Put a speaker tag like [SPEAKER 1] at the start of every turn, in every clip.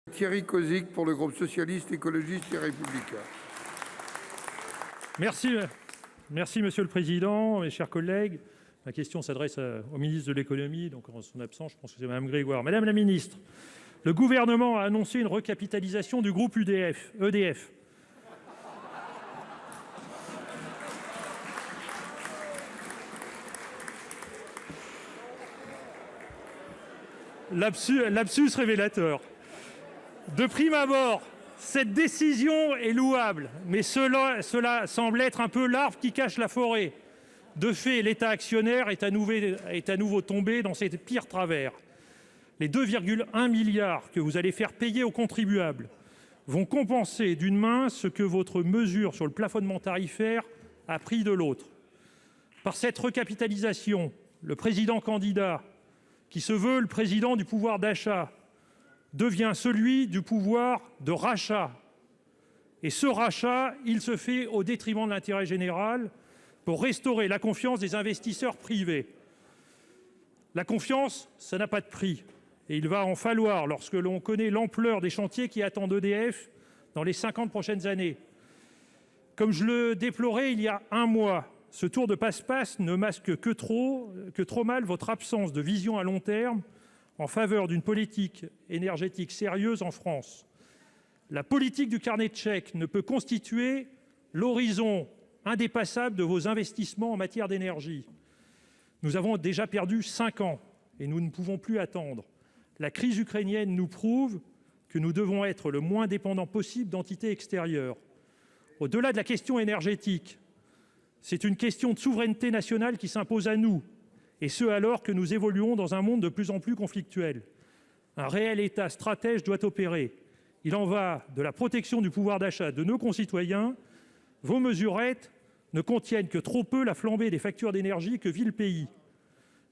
[SPEAKER 1] Thierry Cozic pour le groupe socialiste, écologiste et républicain.
[SPEAKER 2] Merci Monsieur le Président, mes chers collègues. Ma question s'adresse au ministre de l'économie, donc en son absence, je pense que c'est Madame Grégoire. Madame la ministre, le gouvernement a annoncé une recapitalisation du groupe EDF. Lapsus révélateur. De prime abord, cette décision est louable, mais cela semble être un peu l'arbre qui cache la forêt. De fait, l'État actionnaire est à nouveau tombé dans ses pires travers. Les 2,1 milliards que vous allez faire payer aux contribuables vont compenser d'une main ce que votre mesure sur le plafonnement tarifaire a pris de l'autre. Par cette recapitalisation, le président candidat, qui se veut le président du pouvoir d'achat, devient celui du pouvoir de rachat. Et ce rachat, il se fait au détriment de l'intérêt général pour restaurer la confiance des investisseurs privés. La confiance, ça n'a pas de prix. Et il va en falloir lorsque l'on connaît l'ampleur des chantiers qui attendent EDF dans les 50 prochaines années. Comme je le déplorais il y a un mois, ce tour de passe-passe ne masque que trop mal votre absence de vision à long terme en faveur d'une politique énergétique sérieuse en France. La politique du carnet de chèques ne peut constituer l'horizon indépassable de vos investissements en matière d'énergie. Nous avons déjà perdu 5 ans et nous ne pouvons plus attendre. La crise ukrainienne nous prouve que nous devons être le moins dépendants possible d'entités extérieures. Au-delà de la question énergétique, c'est une question de souveraineté nationale qui s'impose à nous, et ce alors que nous évoluons dans un monde de plus en plus conflictuel. Un réel État stratège doit opérer. Il en va de la protection du pouvoir d'achat de nos concitoyens. Vos mesurettes ne contiennent que trop peu la flambée des factures d'énergie que vit le pays.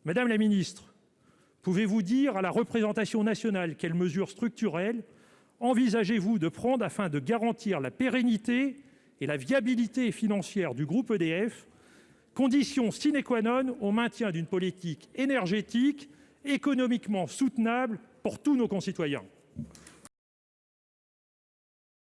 [SPEAKER 2] Madame la ministre, pouvez-vous dire à la représentation nationale quelles mesures structurelles envisagez-vous de prendre afin de garantir la pérennité et la viabilité financière du groupe EDF, condition sine qua non au maintien d'une politique énergétique économiquement soutenable pour tous nos concitoyens?